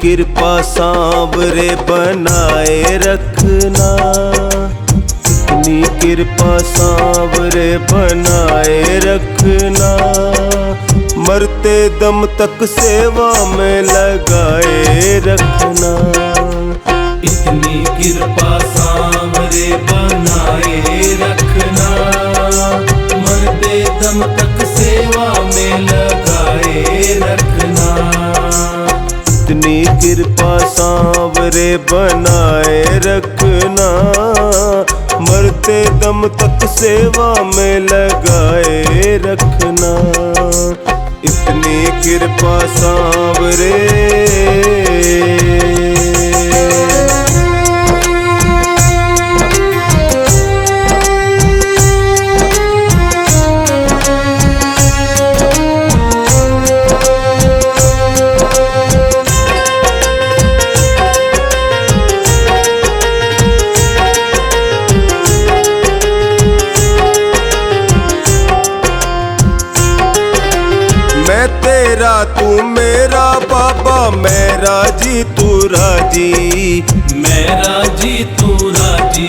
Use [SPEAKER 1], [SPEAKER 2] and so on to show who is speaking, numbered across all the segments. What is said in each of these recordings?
[SPEAKER 1] कृपा सांवरे बनाए रखना, इतनी कृपा सांवरे बनाए रखना, मरते दम तक सेवा में लगाए रखना।
[SPEAKER 2] इतनी कृपा सांवरे बनाए रखना, मरते दम तक सेवा में लगाए रखना।
[SPEAKER 1] इतनी कृपा सांवरे बनाए रखना, मरते दम तक सेवा में लगाए रखना। इतनी कृपा सांवरे। मैं तेरा तू मेरा बाबा, मैं राजी तू राजी,
[SPEAKER 2] मैं राजी तू राजी,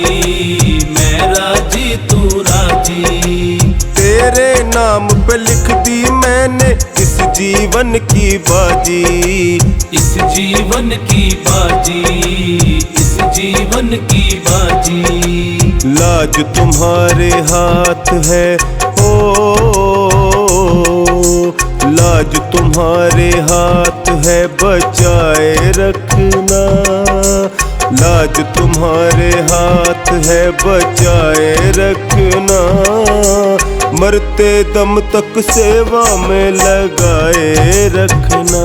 [SPEAKER 2] मैं राजी तू राजी।
[SPEAKER 1] तेरे नाम पे लिख दी मैंने इस जीवन की बाजी,
[SPEAKER 2] इस जीवन की बाजी, इस जीवन की बाजी।
[SPEAKER 1] लाज तुम्हारे हाथ है ओ, लाज तुम्हारे हाथ है बचाए रखना, लाज तुम्हारे हाथ है बचाए रखना, मरते दम तक सेवा में लगाए रखना।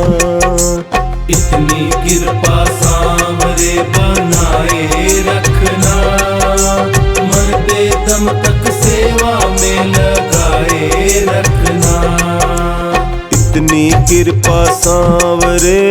[SPEAKER 2] इतनी कृपा सांवरे बनाए रखना, मरते दम तक सेवा में लगाए रखना।
[SPEAKER 1] इतनी कृपा सांवरे।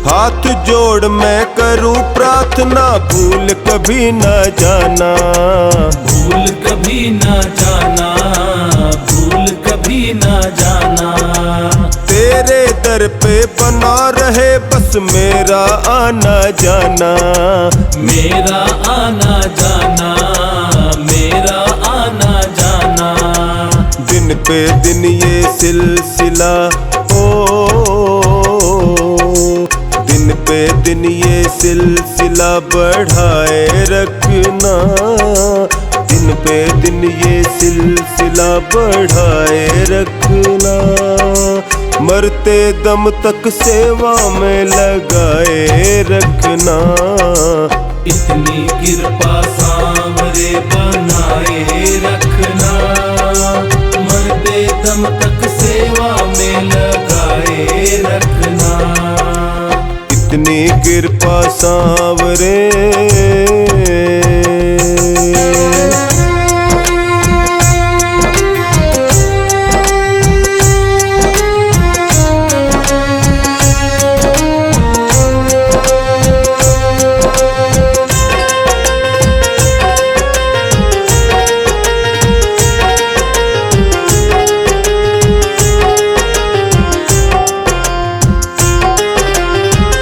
[SPEAKER 1] हाथ जोड़ मैं करूं प्रार्थना, भूल कभी न जाना,
[SPEAKER 2] भूल कभी न जाना, भूल कभी न जाना।
[SPEAKER 1] तेरे दर पे बना रहे बस मेरा आना जाना,
[SPEAKER 2] मेरा आना जाना, मेरा आना जाना।
[SPEAKER 1] दिन पे दिन ये सिलसिला दिन पे दिन ये सिलसिला बढ़ाए रखना, दिन पे दिन ये सिलसिला बढ़ाए रखना, मरते दम तक सेवा में लगाए रखना।
[SPEAKER 2] इतनी कृपा सांवरे बनाए रखना, मरते दम तक सेवा में लगाए रखना।
[SPEAKER 1] इतनी कृपा सांवरे।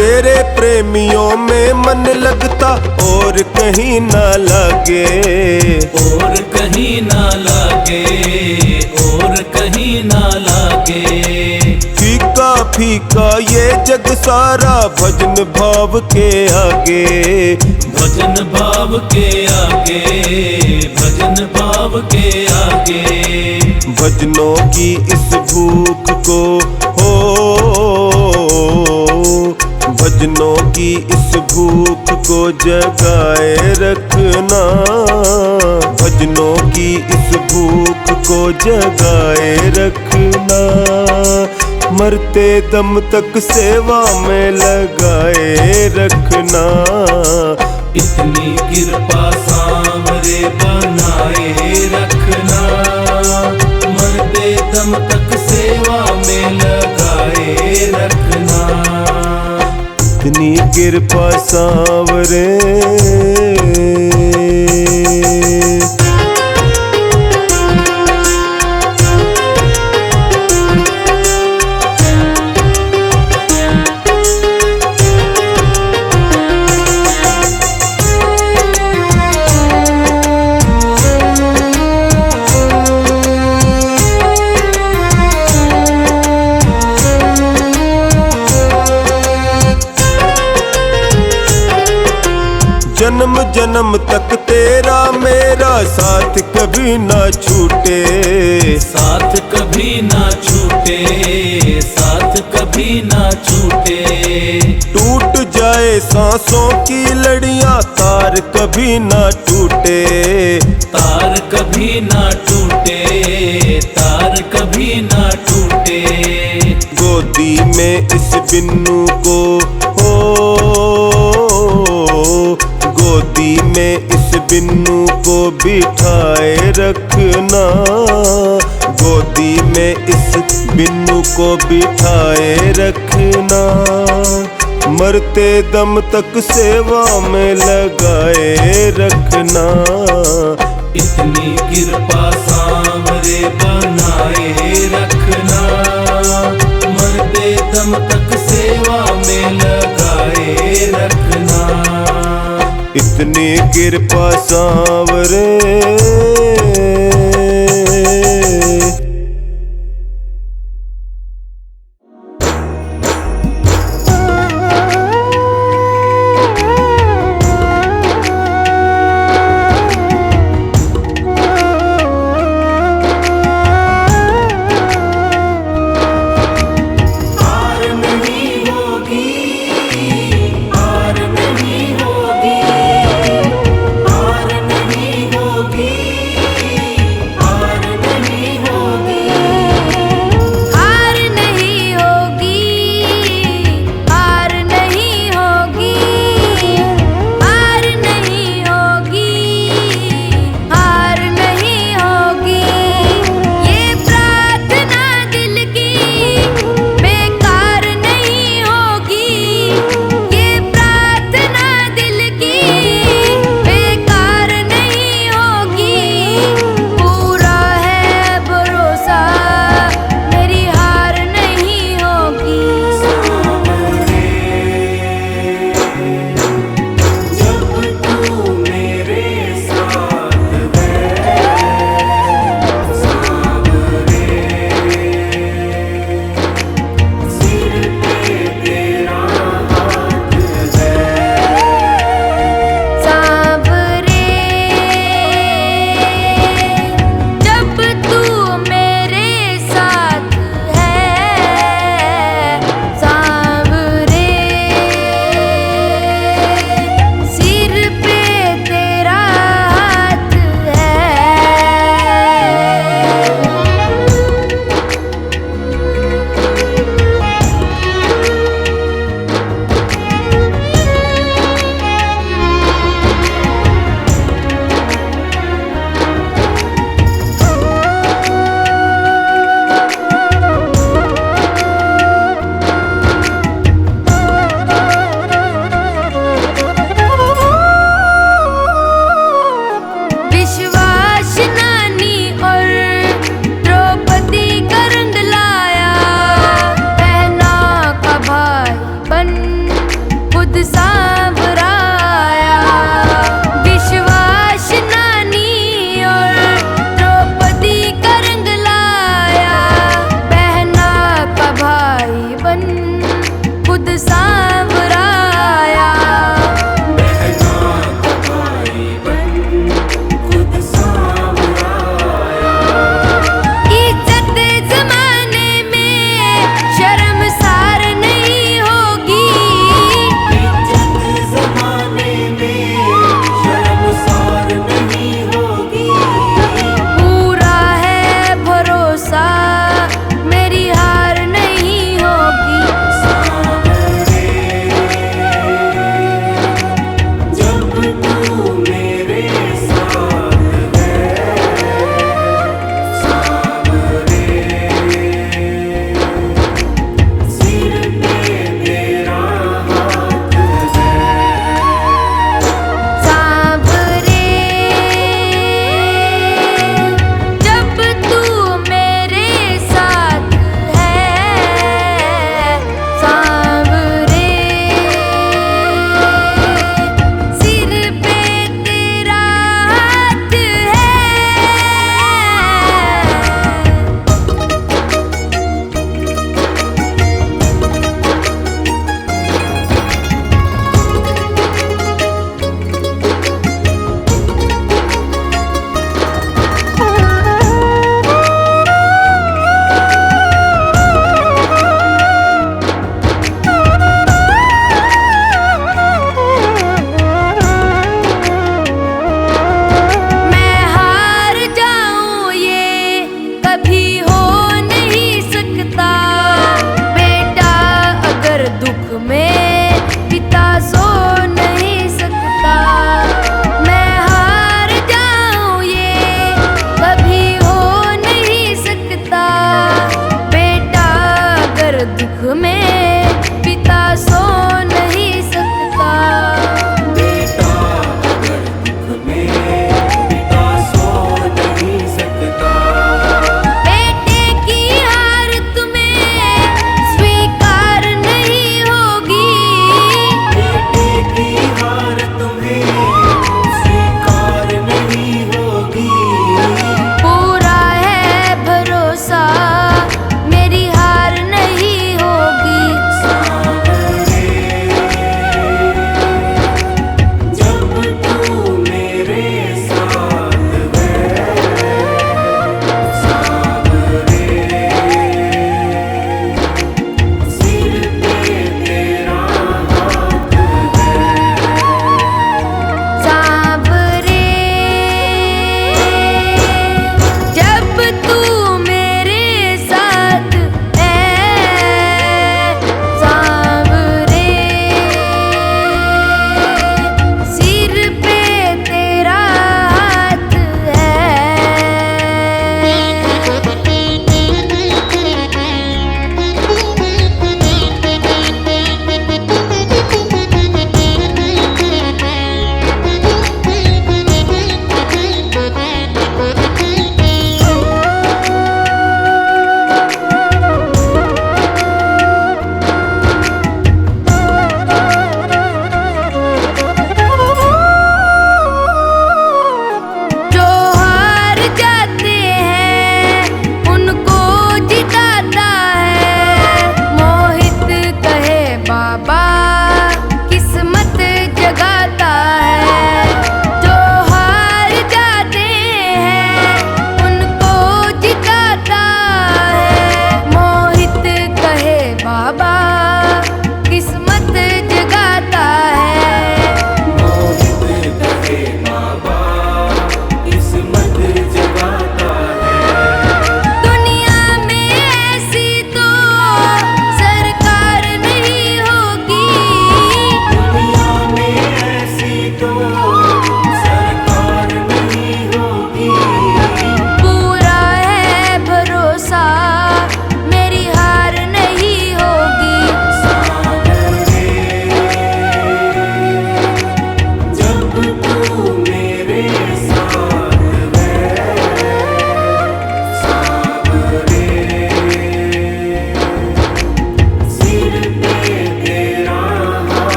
[SPEAKER 1] तेरे प्रेमियों में मन लगता और कहीं ना लागे,
[SPEAKER 2] और कहीं ना लागे, और कहीं ना लागे।
[SPEAKER 1] फीका फीका ये जग सारा भजन भाव के आगे,
[SPEAKER 2] भजन भाव के आगे, भजन भाव के आगे।
[SPEAKER 1] भजनों की इस भूख को भजनों की इस भूख को जगाए रखना, भजनों की इस भूख को जगाए रखना, मरते दम तक सेवा में लगाए रखना।
[SPEAKER 2] इतनी कृपा सांवरे बनाए रखना, मरते दम तक सेवा में लगाए रखना।
[SPEAKER 1] इतनी कृपा सांवरे। जन्म जन्म तक तेरा मेरा साथ कभी ना छूटे,
[SPEAKER 2] साथ कभी ना छूटे, साथ कभी ना छूटे।
[SPEAKER 1] टूट जाए सांसों की लड़ियां तार कभी ना टूटे,
[SPEAKER 2] तार कभी ना टूटे, तार कभी ना टूटे।
[SPEAKER 1] गोदी में इस बिन्नू को गोदी में इस बिन्नू को बिठाए रखना। गोदी में इस बिन्नू को बिठाए रखना। मरते दम तक सेवा में लगाए रखना।
[SPEAKER 2] इतनी कृपा सांवरे बनाए रखना, मरते दम तक सेवा में लगाए रखना।
[SPEAKER 1] इतनी कृपा सांवरे।
[SPEAKER 2] होगी।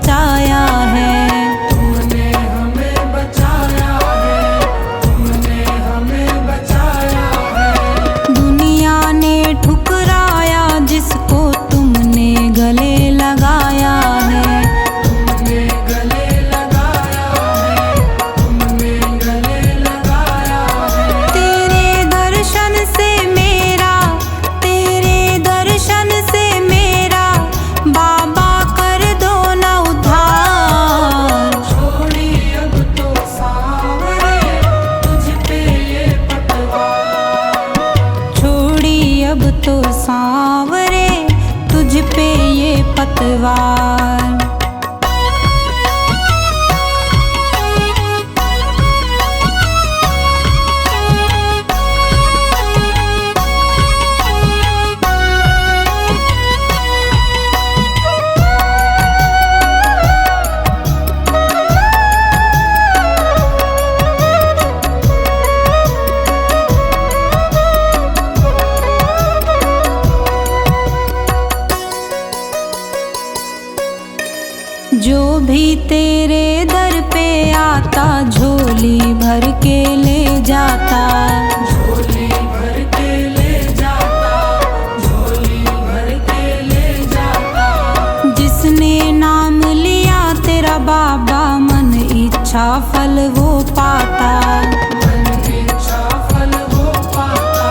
[SPEAKER 3] बचाया है।
[SPEAKER 2] तुमने हमें बचाया है, तुमने हमें बचाया है।
[SPEAKER 3] दुनिया ने ठुकराया जिसको तुमने गले लगाया है।
[SPEAKER 2] तुमने गले लगाया है, तुमने गले लगाया है।
[SPEAKER 3] तेरे दर्शन से मेरा, तेरे दर्शन से मेरा बाबा कर दो न उद्धार।
[SPEAKER 2] छोड़ी अब तो सांवरे तुझ पे ये पतवार।
[SPEAKER 3] छोड़ी अब तो सांवरे तुझ पे ये पतवार। जो भी तेरे दर पे आता झोली भर के ले जाता।
[SPEAKER 2] झोली भर के ले जाता, झोली भर के ले जाता।
[SPEAKER 3] जिसने नाम लिया तेरा बाबा मन इच्छा फल वो पाता।
[SPEAKER 2] मन इच्छा फल वो पाता,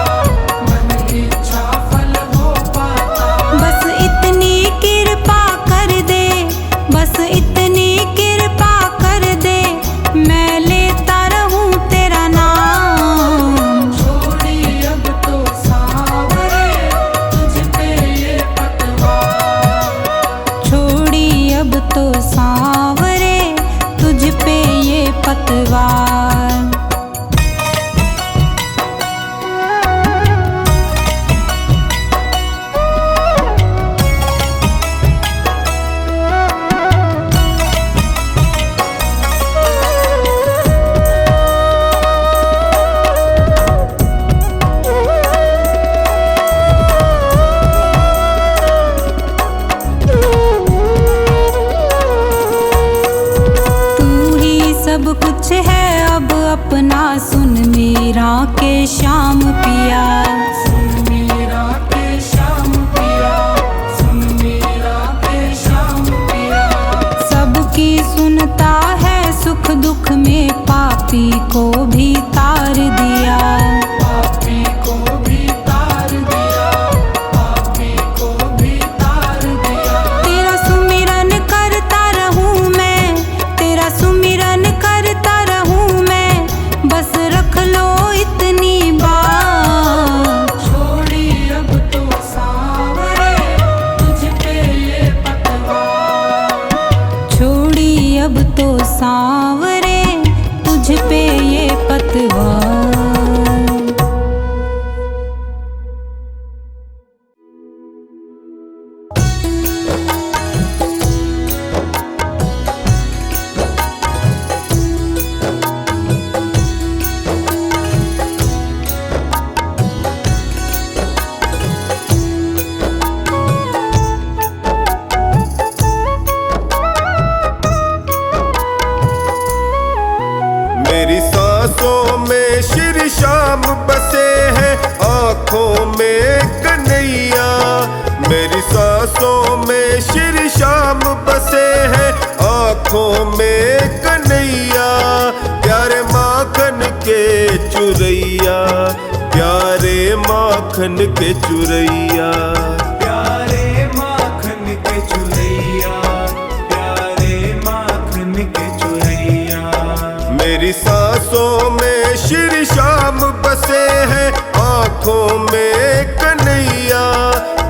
[SPEAKER 2] मन इच्छा फल वो पाता।
[SPEAKER 3] बस इतनी कृपा कर दे, बस इतनी कृपा कर दे, मैं लेता रहूं तेरा नाम।
[SPEAKER 2] छोड़ी अब तो सांवरे तुझ पे ये पतवार।
[SPEAKER 3] छोड़ी अब तो सांवरे तुझ पे ये पतवार। सब कुछ है अब अपना सुन मीरा के श्याम पिया।
[SPEAKER 2] सुन मीरा के श्याम पिया, सुन मीरा के श्याम पिया।
[SPEAKER 3] सबकी सुनता है सुख दुख में पापी को भी तार दिया।
[SPEAKER 2] पापी को भी तार दिया, पापी को भी तार दिया।
[SPEAKER 3] तेरा सुमिरन करता रहूं मैं, तेरा सुमिरन करता रहूं मैं, बस रख लो इतनी बात।
[SPEAKER 2] छोड़ी अब तो सांवरे तुझ पे ये पतवार।
[SPEAKER 3] छोड़ी अब तो सांवरे तुझ पे ये पतवार।
[SPEAKER 1] मेरी सांसों में श्री श्याम बसे हैं, आँखों में कन्हैया। मेरी सांसों में श्री श्याम बसे हैं, आँखों में कन्हैया। प्यारे माखन के चुरैया, प्यारे माखन के चुरैया।
[SPEAKER 2] प्यारे माखन के चुरैया, प्यारे माखन के चुरैया।
[SPEAKER 1] मेरी सांसों में श्री श्याम बसे हैं, आँखों में कन्हैया।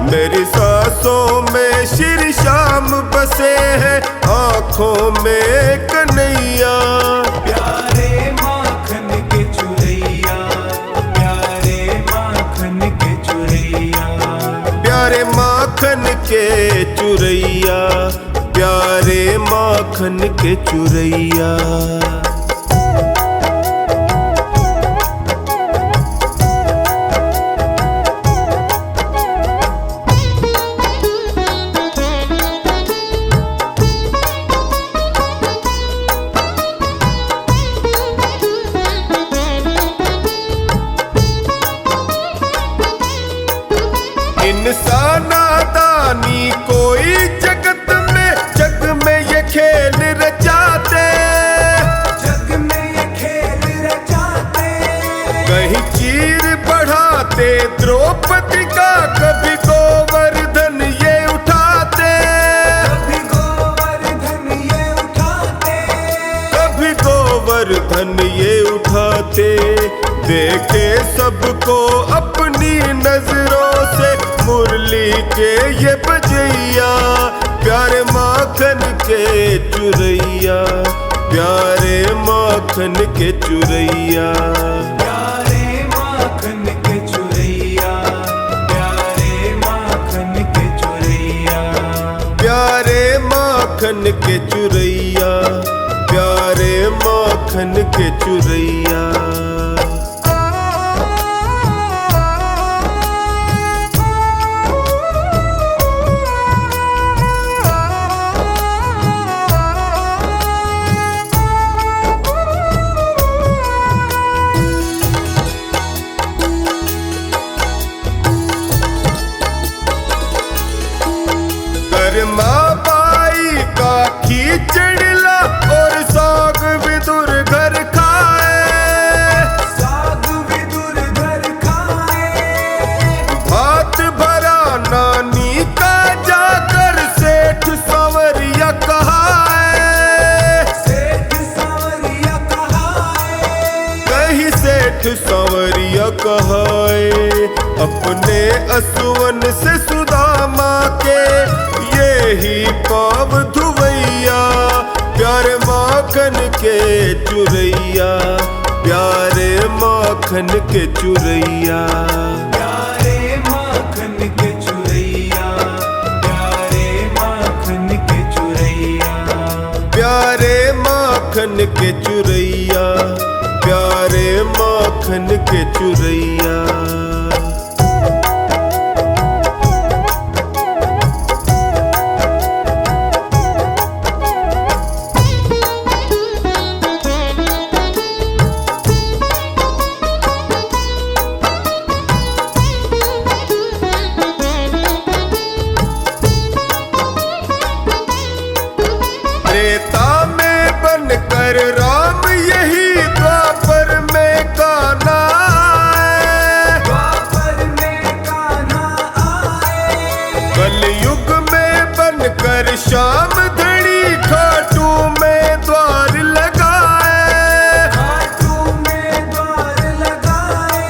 [SPEAKER 1] मेरी सांसों में श्री श्याम बसे हैं, आँखों में कन्हैया।
[SPEAKER 2] प्यारे माखन के चुरैया, प्यारे माखन के चुरैया।
[SPEAKER 1] प्यारे माखन के चुरैया, प्यारे माखन के चुरैया। माखन ये उठाते, देखे सबको अपनी नजरों से मुरली के ये बजैया। प्यारे माखन के चुरैया, प्यारे माखन के चुरैया,
[SPEAKER 2] प्यारे माखन के चुरैया, प्यारे माखन के चुरैया,
[SPEAKER 1] प्यारे माखन के चुरैया, प्यारे माखन के चुरैया। माँ बाई का खींचड़ला और साग विदुर घर खाए,
[SPEAKER 2] साग विदुर घर खाए।
[SPEAKER 1] भात भरा नानी का जाकर सेठ सांवरिया कहाए,
[SPEAKER 2] सेठ सांवरिया कहाए,
[SPEAKER 1] कहीं सेठ सांवरिया कहाए। अपने असुवन से सुदामा के यही पाव धुवैया, प्यारे माखन के चुरैया, प्यारे माखन के चुरैया,
[SPEAKER 2] प्यारे माखन के चुरैया, प्यारे माखन के चुरैया,
[SPEAKER 1] प्यारे माखन के चुरैया, प्यारे माखन के चुरैया। त्रेता में बनकर राम यही द्वापर में कान्हा आए,
[SPEAKER 2] द्वापर में कान्हा आए।
[SPEAKER 1] कलयुग में बनकर श्याम धड़ी खाटू में द्वार लगाए,
[SPEAKER 2] खाटू में द्वार लगाए,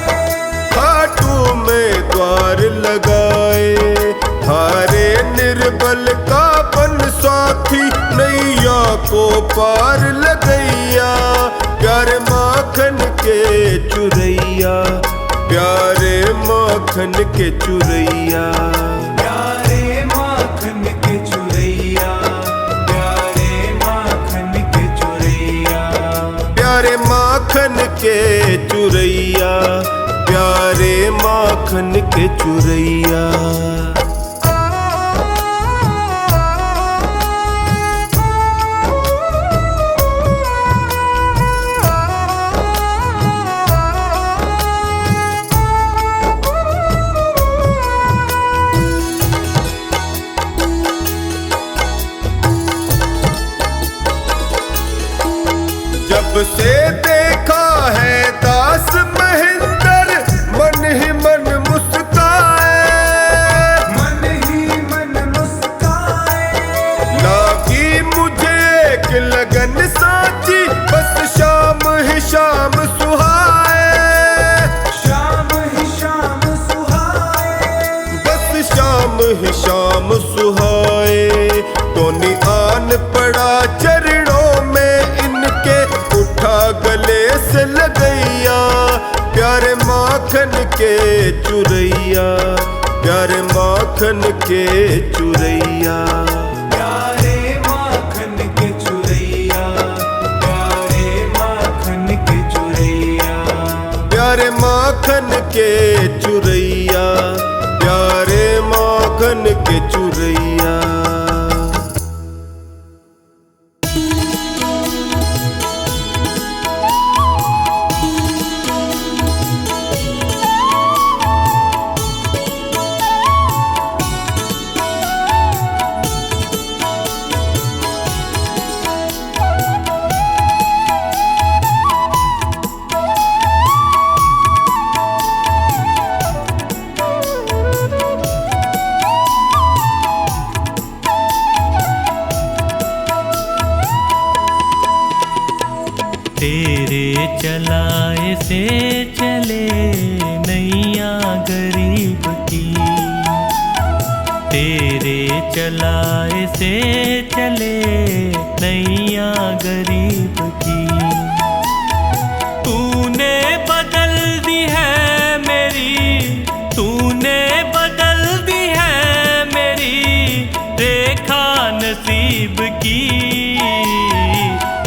[SPEAKER 1] खाटू में द्वार लगाए। हारे निर्बल का बन साथी नैया को पार लगैया, प्यारे माखन के चुरैया, प्यारे माखन के चुरैया,
[SPEAKER 2] प्यारे माखन के चुरैया, प्यारे माखन के चुरैया,
[SPEAKER 1] प्यारे माखन के चुरैया, प्यारे माखन के चुरैया। जब से देखा है दास महेंद्र मन ही मन मुस्काए,
[SPEAKER 2] मन ही मन मुस्काए।
[SPEAKER 1] लागी मुझे एक लगन साची बस शाम ही शाम सुहाए,
[SPEAKER 2] शाम ही शाम सुहाए,
[SPEAKER 1] बस शाम ही शाम सुहाए। टोनी आन पड़ा चरणों में इनके, उठा गले से लगैया, प्यारे माखन के चुरैया, प्यारे माखन के चुरैया,
[SPEAKER 2] प्यारे माखन के चुरैया, प्यारे माखन के चुरैया,
[SPEAKER 1] प्यारे माखन के चुरैया, प्यारे माखन के चुरैया।
[SPEAKER 4] तेरे तेरे चलाए से चले नैया गरीब की, तेरे चलाए से चले नैया गरीब की। तूने बदल दी है मेरी, तूने बदल दी है मेरी रेखा नसीब की।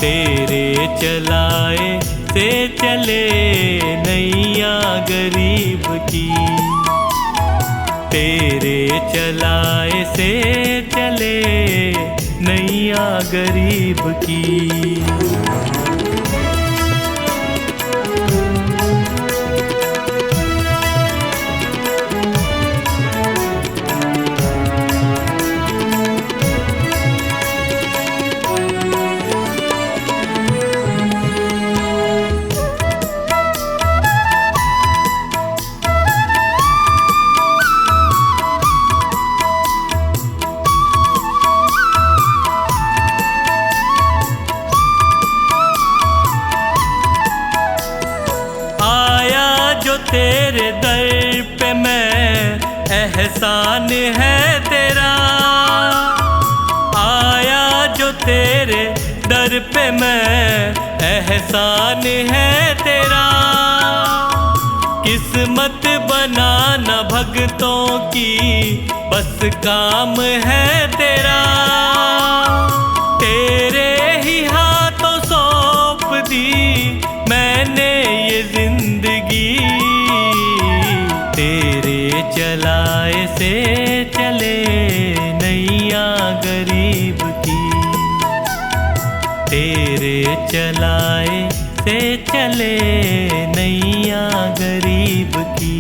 [SPEAKER 4] तेरे चलाए से चले नैया गरीब की, तेरे चलाए से चले नैया गरीब की। तेरे दर पे मैं एहसान है तेरा, आया जो तेरे दर पे मैं एहसान है तेरा। किस्मत बनाना भक्तों की बस काम है तेरा, तेरे ही हाथों सौंप दी मैंने ये जिंदगी। तेरे चलाए से चले नैया गरीब की, तेरे चलाए से चले नैया गरीब की।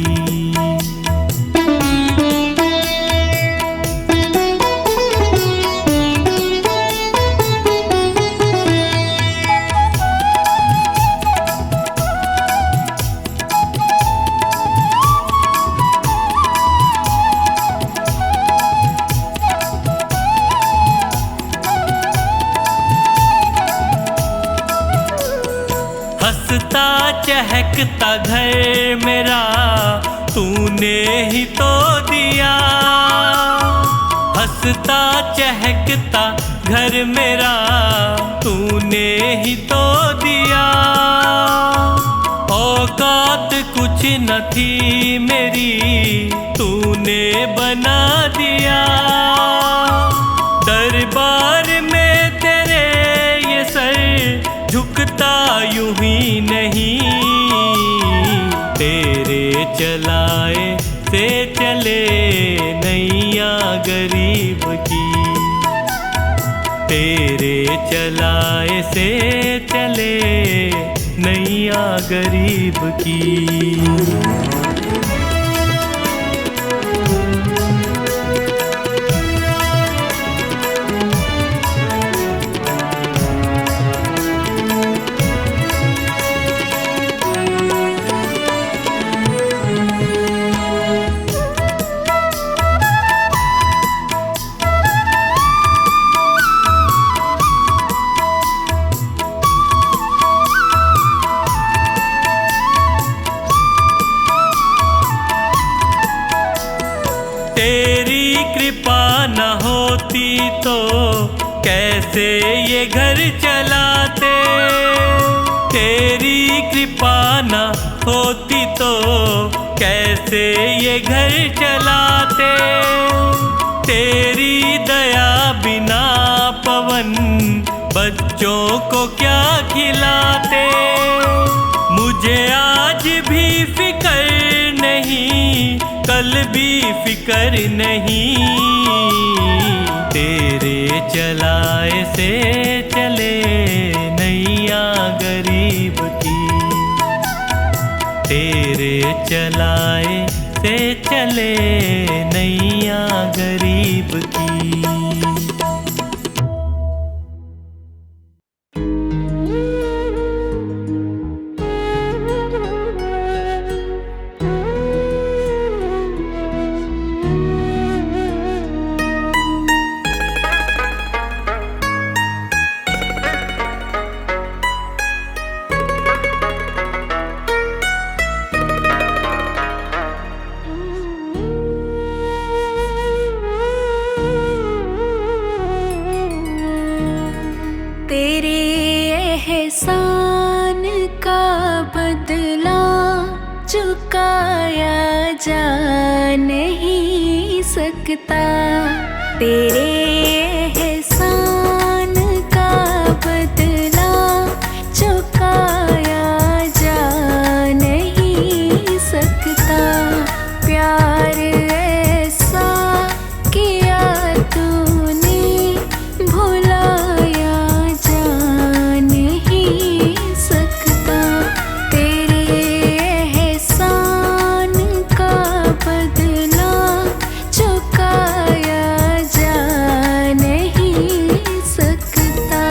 [SPEAKER 4] हंसता चहकता घर मेरा तूने ही तो दिया, हंसता चहकता घर मेरा तूने ही तो दिया। औकात कुछ न थी मेरी तूने बना दिया, दरबार में तेरे ये सर झुकता यूं ही नहीं। तेरे चलाए से चले नैया गरीब की, तेरे चलाए से चले नैया गरीब की। तेरी कृपा न होती तो कैसे ये घर चलाते, तेरी कृपा न होती तो कैसे ये घर चलाते। तेरी दया बिना पवन बच्चों को क्या खिलाते। मुझे आज भी फिकर नहीं, कल भी फिकर नहीं। तेरे चलाए से चले नैया गरीब की, तेरे चलाए से चले नैया गरीब की।
[SPEAKER 3] तेरे एहसान का बदला चुकाया जा नहीं सकता। तेरे एहसान का बदला चुकाया जा नहीं सकता। प्यार ऐसा किया तूने भुलाया जा नहीं सकता। तेरे एहसान का बदला चुकाया जा नहीं सकता।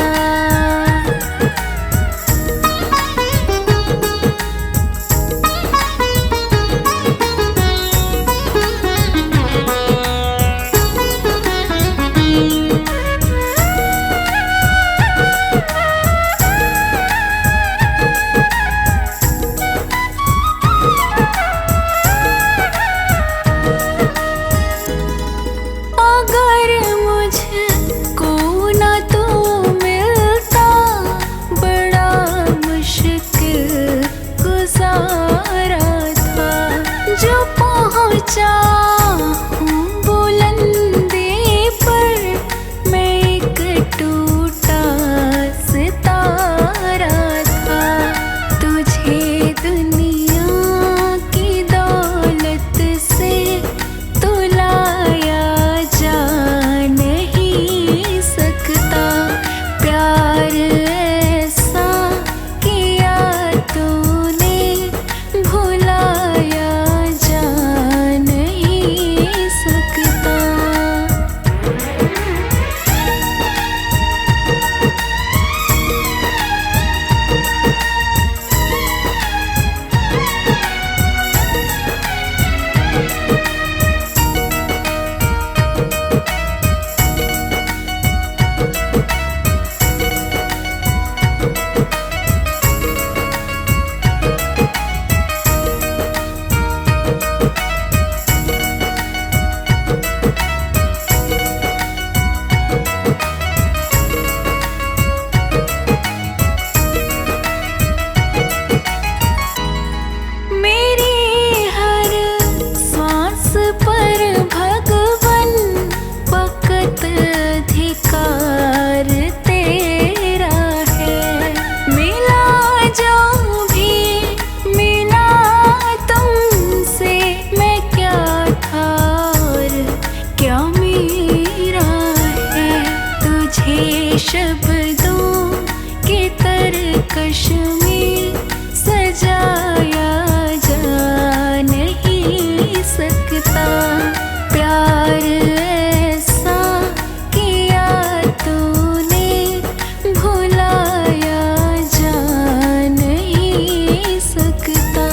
[SPEAKER 3] अगर मुझको ना तू मिलता बड़ा मुश्किल गुजारा था। जो पहुँचा हूँ बुलंदी पर मैं एक टूटा सितारा था। तुझे दुनिया की दौलत से तुलाया जा नहीं सकता। प्यार ऐसा किया तूने भुलाया जा नहीं सकता। मेरी हर सांस पर भगवन वक़्त अधिकार तेरा है। मिला जो भी मिला तुमसे मैं क्या था और क्या मेरा है। तुझे शब्दों के तरकश में सजाया जा नहीं सकता। प्यार ऐसा किया तूने भुलाया जा नहीं सकता।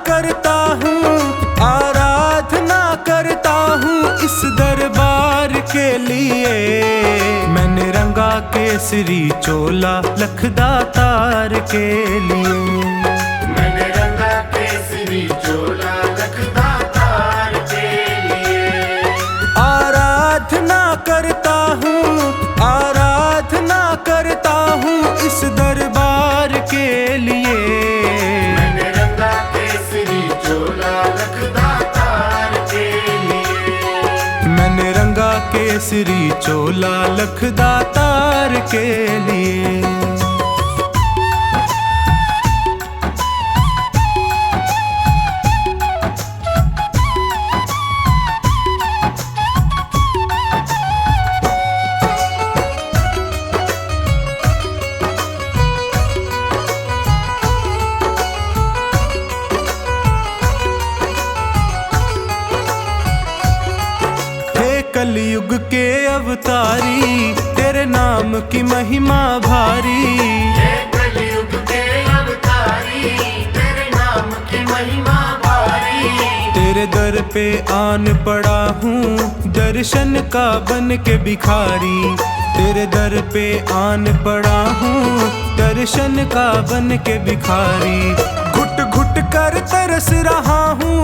[SPEAKER 1] करता हूँ, आराधना करता हूँ इस दरबार के लिए। मैंने रंगा केसरी चोला लखदातार के लिए।
[SPEAKER 2] मैंने रंगा केसरी चोला लखदातार के लिए।
[SPEAKER 1] आराधना करता हूँ, आराधना करता हूँ इस दरबार के लिए।
[SPEAKER 2] मैंने रंगा केसरी चोला लखदातार के लिए।
[SPEAKER 1] मैंने रंगा केसरी चोला लखदातार के लिए। कलयुग के अवतारी, तेरे नाम की महिमा भारी।
[SPEAKER 2] हे कलयुग के अवतारी, तेरे नाम की महिमा भारी।
[SPEAKER 1] तेरे दर पे आन पड़ा हूँ, दर्शन का बन के भिखारी। तेरे दर पे आन पड़ा हूँ, दर्शन का बन के भिखारी। घुट घुट कर तरस रहा हूँ,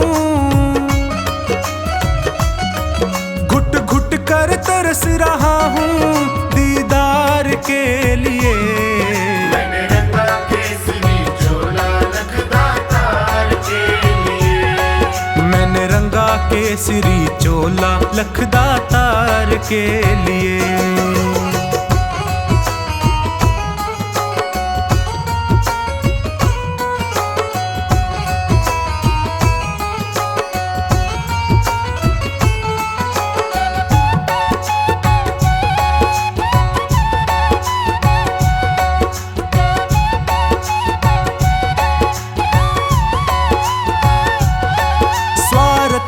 [SPEAKER 1] कर तरस रहा हूँ दीदार के लिए।
[SPEAKER 2] मैंने रंगा केसरी चोला लखदातार के लिए।
[SPEAKER 1] मैंने रंगा केसरी चोला लखदातार के लिए।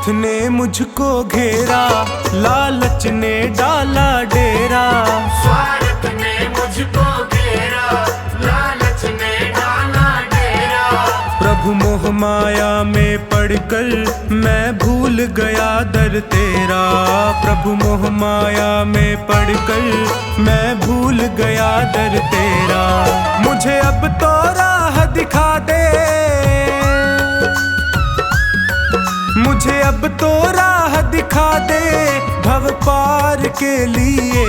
[SPEAKER 1] ने मुझको घेरा, लालच ने डाला डेरा।
[SPEAKER 2] स्वार्थ ने मुझको घेरा, लालच ने डाला डेरा।
[SPEAKER 1] प्रभु मोह माया में पड़कर मैं भूल गया दर तेरा। प्रभु मोह माया में पड़कर मैं भूल गया दर तेरा। मुझे अब तो राह दिखा दे, मुझे अब तो राह दिखा दे भव पार के लिए।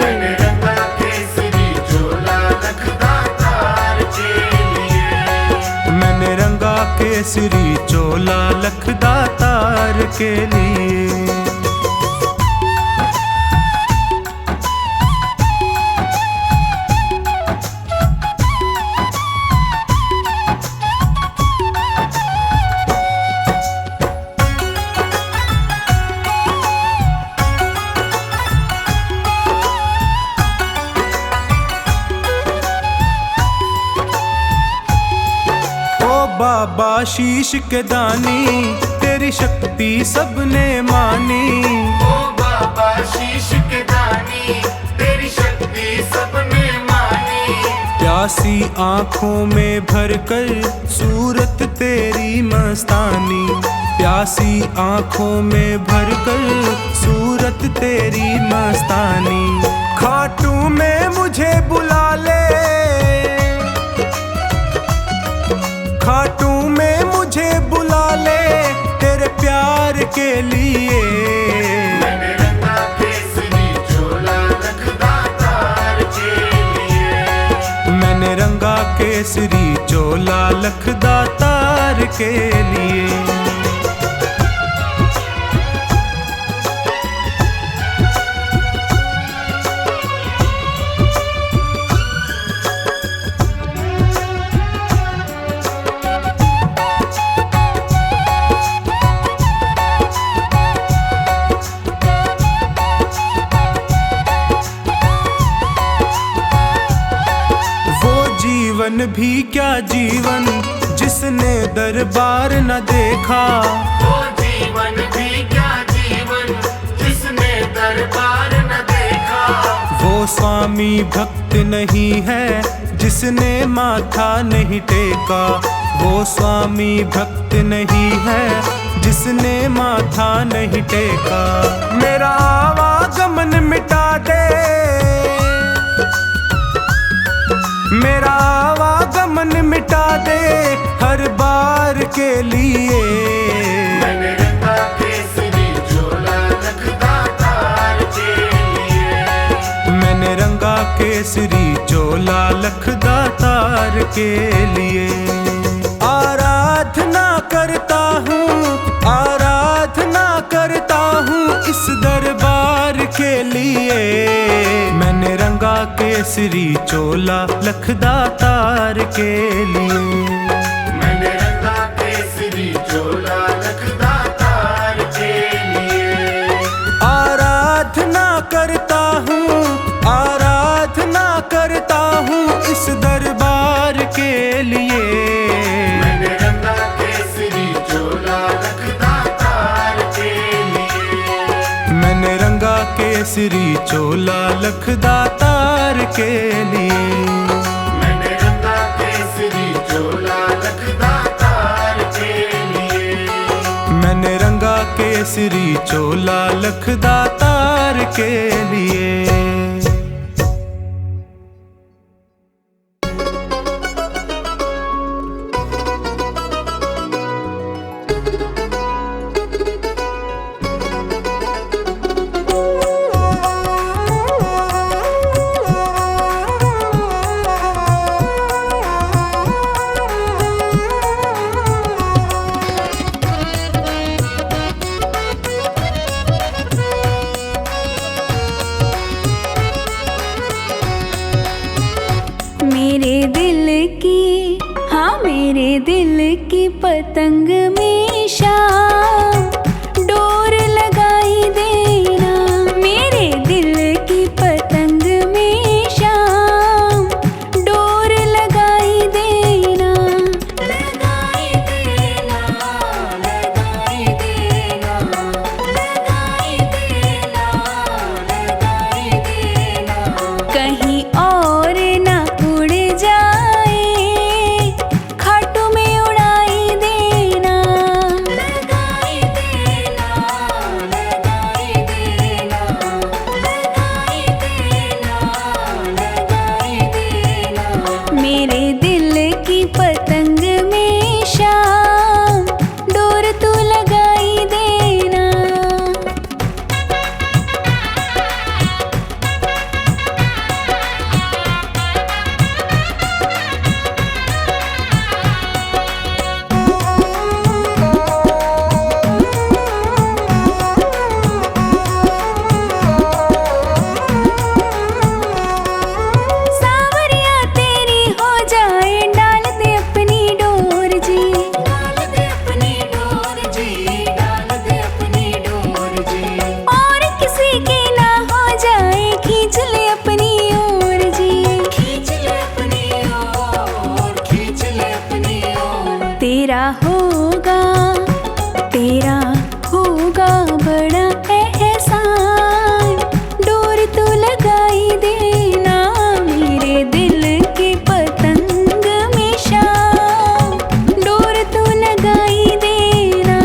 [SPEAKER 2] मैंने रंगा केसरी चोला लखदातार के लिए।
[SPEAKER 1] मैंने रंगा केसरी चोला लखदातार के लिए। बाबा शीश के दानी, तेरी शक्ति सबने मानी।
[SPEAKER 2] ओ बाबा शीश के दानी, तेरी शक्ति सबने मानी।
[SPEAKER 1] प्यासी आँखों में भरकर सूरत तेरी मस्तानी। प्यासी आँखों में भरकर सूरत तेरी मस्तानी। खाटू में मुझे बुला ले, खाटू में मुझे बुला ले तेरे प्यार के लिए।
[SPEAKER 2] मैंने रंगा केसरी चोला लखदातार के लिए।
[SPEAKER 1] मैंने रंगा केसरी चोला लखदातार के लिए। जीवन भी क्या जीवन जिसने दरबार न देखा।
[SPEAKER 2] वो जीवन भी क्या जीवन जिसने दरबार न देखा।
[SPEAKER 1] वो स्वामी भक्त नहीं है जिसने माथा नहीं टेका। वो स्वामी भक्त नहीं है जिसने माथा नहीं टेका। मेरा आवागमन मिटा दे, मेरा आवागमन मिटा दे हर बार के लिए।
[SPEAKER 2] मैंने रंगा केसरी चोला लखदातार के लिए।
[SPEAKER 1] मैंने रंगा केसरी चोला लखदातार के लिए। आराधना करता हूँ, आराधना करता हूँ इस दरबार के लिए। मैंने रंगा केसरी चोला लखदातार के लिए।
[SPEAKER 2] मैंने रंगा केसरी चोला लखदातार के लिए।
[SPEAKER 1] आराधना करता हूँ, आराधना करता हूँ इस दरबार के लिए।
[SPEAKER 2] मैंने रंगा केसरी चोला लखदातार के लिए।
[SPEAKER 1] मैंने रंगा केसरी चोला लखदातार के लिए।
[SPEAKER 2] मैंने रंगा केसरी चोला लखदातार के लिए।
[SPEAKER 1] मैंने रंगा केसरी चोला लखदातार के लिए।
[SPEAKER 3] मेरे दिल की, हाँ मेरे दिल की पतंग में शाम डोर लगाई देना। मेरे दिल की पतंग में शाम डोर लगाई देना। लगाई देना, लगाई देना, लगाई देना, लगाई देना। कहीं और ना उड़ जाए, खाटू में उड़ाई देना। लगाई देना, लगाई देना, लगाई देना, लगाई देना। मेरे दिल की पतंग में शाम डोर तू लगाई देना। सावरिया तेरी हो जाए, डाल दे अपनी डोर जी। डाल दे अपनी डोर जी, डाल दे अपनी डोर जी। और किसी की ना हो जाए, खींच ले अपनी ओर जी। खींच ले अपनी ओर, खींच ले अपनी ओर। तेरा होगा, तेरा होगा बड़ा एहसान, डोर तू लगाई देना। मेरे दिल की पतंग में शाम डोर तू लगाई देना।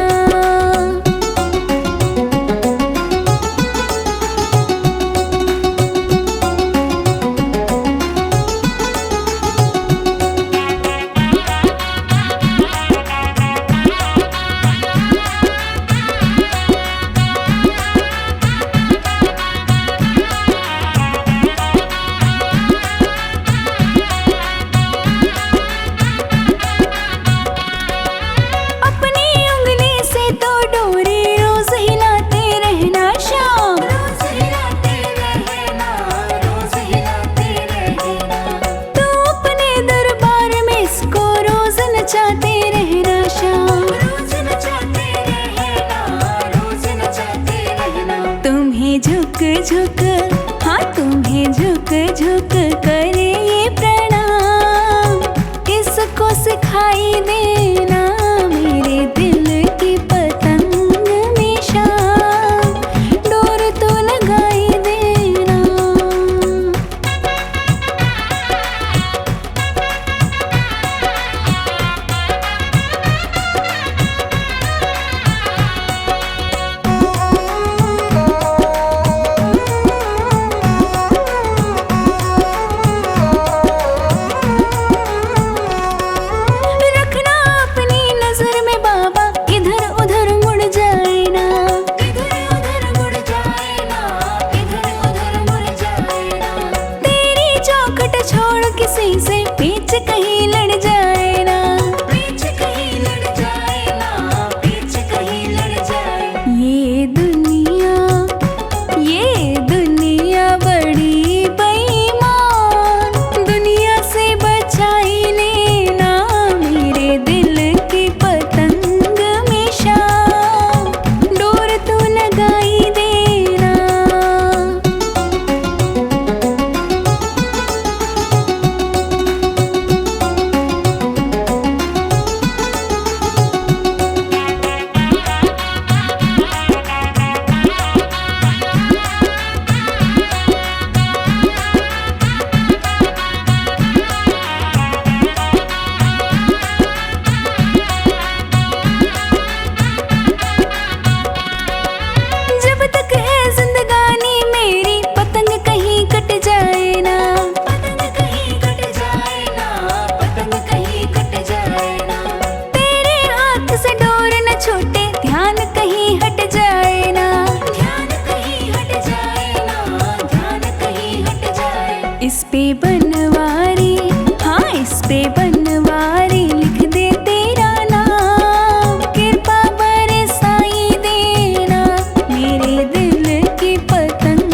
[SPEAKER 3] बनवारी, हाँ इस पे बनवारी लिख दे तेरा नाम। कृपा बरसाई देना मेरे दिल की पतंग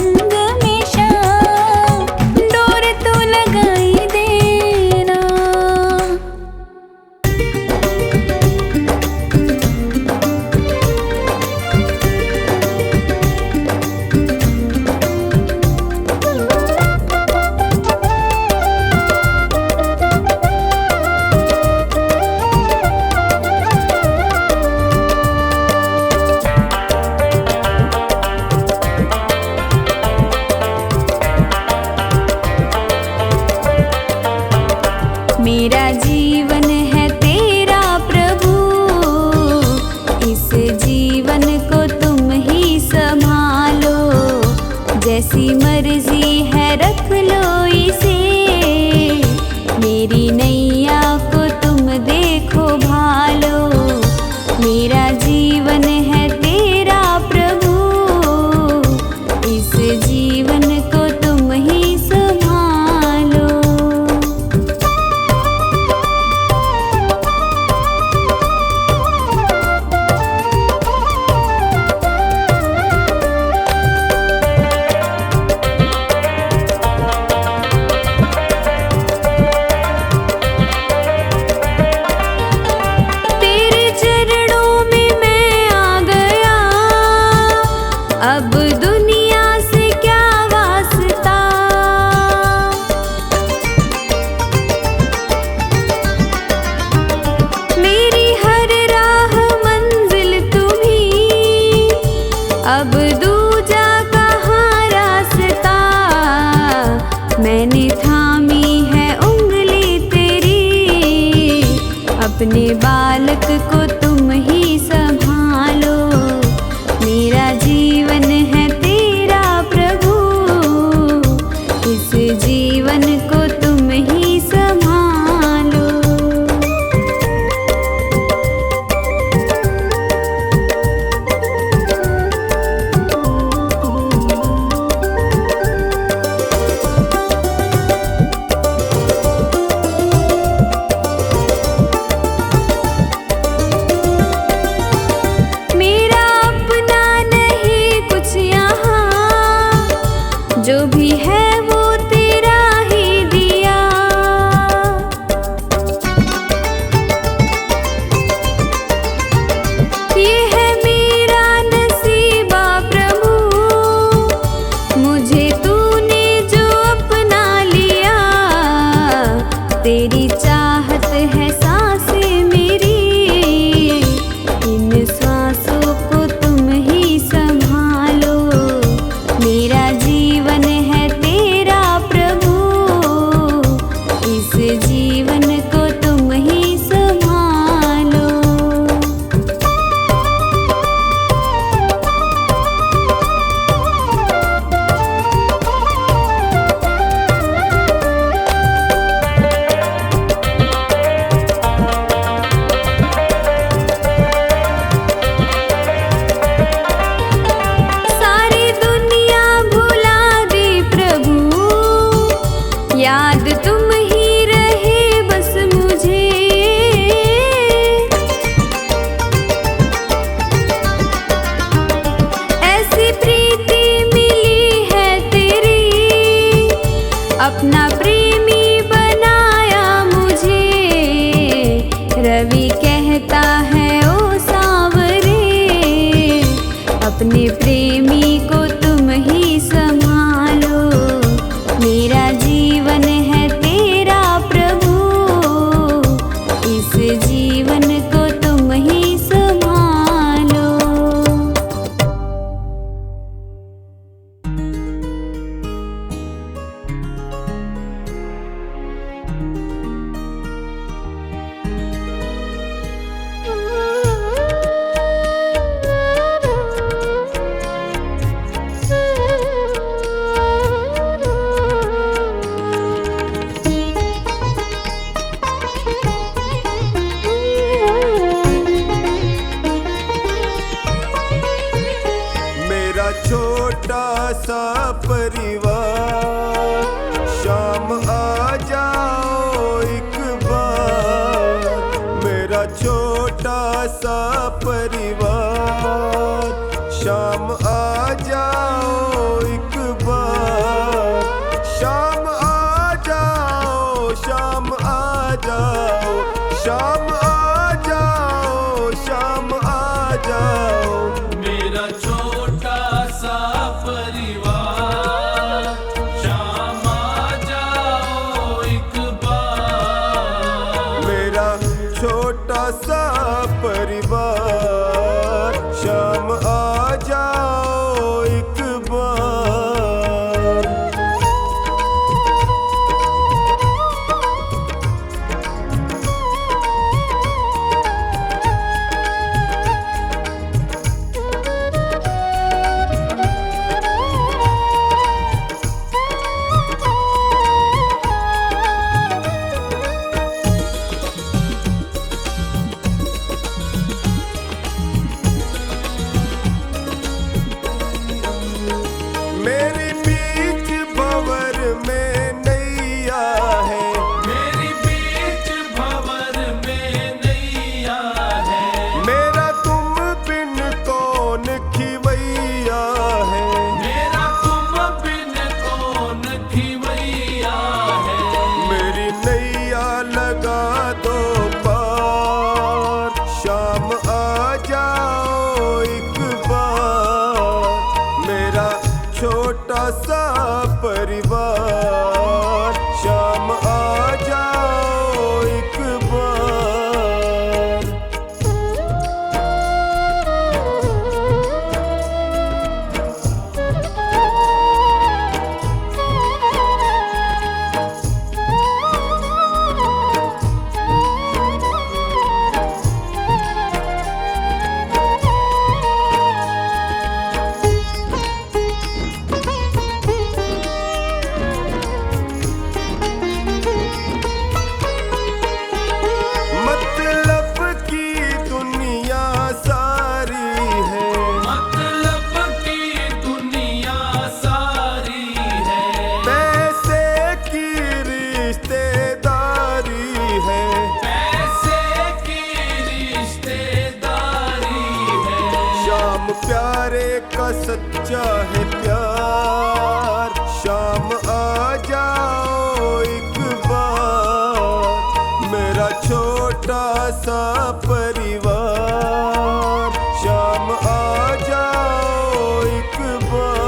[SPEAKER 3] में शाम, डोर तो लगाई देना। मेरा जीवन है तेरा प्रभु, इस जीवन को तुम ही संभालो। जैसी मर्जी है रख लो इसे, मेरी नैया को तुम देखो भालो। मेरा जीवन है तेरा प्रभु, इस जीवन को तुम ही संभालो। तेरे चरणों में मैं आ गया, अब दुनिया से क्या वास्ता। मेरी हर राह मंजिल तुम्ही, अब दूजा कहाँ रास्ता। मैंने थामी है उंगली तेरी, अपने बालक को तुम ही संभालो। मेरा जीवन है तेरा प्रभु, इस जीवन को तुम ही संभालो। मेरा अपना नहीं कुछ यहाँ, जो भी है वो तेरा ही दिया। ये है मेरा नसीबा प्रभु, मुझे तूने जो अपना लिया। तेरी चाहत है सांसें मेरी, इन सांसों को तुम ही संभालो। मेरा जीवन है तेरा प्रभु, इस जीवन को तुम ही संभालो। सारी दुनिया भुला दे प्रभु, याद तुम ही रहे बस मुझे। ऐसी प्रीति मिली है तेरी, अपना प्रेमी बनाया मुझे। रवि कहता है ओ सांवरे, अपने प्रेमी को तुम ही संभालो। मेरा जीवन है तेरा प्रभु, इस जीवन को तुम ही संभालो।
[SPEAKER 5] छोटा सा परिवार, शाम आ जाओ एक बार, शाम आ जाओ, शाम आ जाओ, शाम आ जाओ, शाम आ जाओ।
[SPEAKER 2] मेरा छोटा सा परिवार, शाम आ जाओ एक बार।
[SPEAKER 5] मेरा छोटा सा परिवार, शाम आ जाओ एक बार। मेरी बीच भंवर में नैया है,
[SPEAKER 2] मेरी बीच भंवर में नैया है।
[SPEAKER 5] मेरा तुम बिन कौन खिवैया है,
[SPEAKER 2] मेरा तुम बिन कौन खिवैया है।
[SPEAKER 5] मेरी नैया लगा दो पार, शाम आ जाओ एक बार। मेरा छोटा सा परिवार, शाम आ जाओ एक बार। मतलब की दुनिया सारी है,
[SPEAKER 2] मतलब की दुनिया सारी है।
[SPEAKER 5] पैसे की रिश्तेदारी है,
[SPEAKER 2] पैसे की रिश्तेदारी है।
[SPEAKER 5] शाम प्यारे का सच्चा है प्यार, शाम आ जाओ एक बार। मेरा छोटा सा परिवार, शाम आ जाओ एक बार।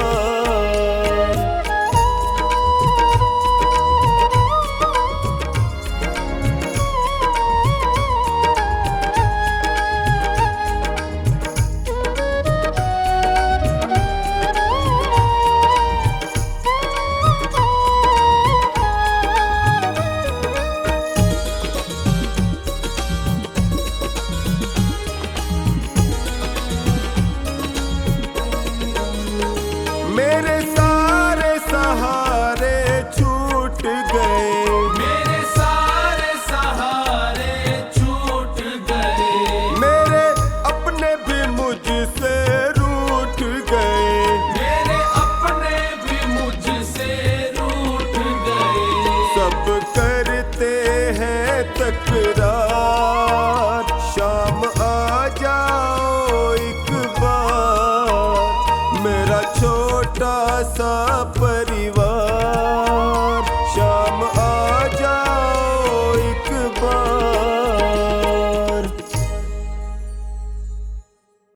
[SPEAKER 5] मेरे सारे सहारे छूट गए,
[SPEAKER 2] मेरे सारे सहारे छूट गए।
[SPEAKER 5] मेरे अपने भी मुझसे रूठ गए,
[SPEAKER 2] मेरे अपने भी मुझसे रूठ गए।
[SPEAKER 5] सब करते हैं तकरार,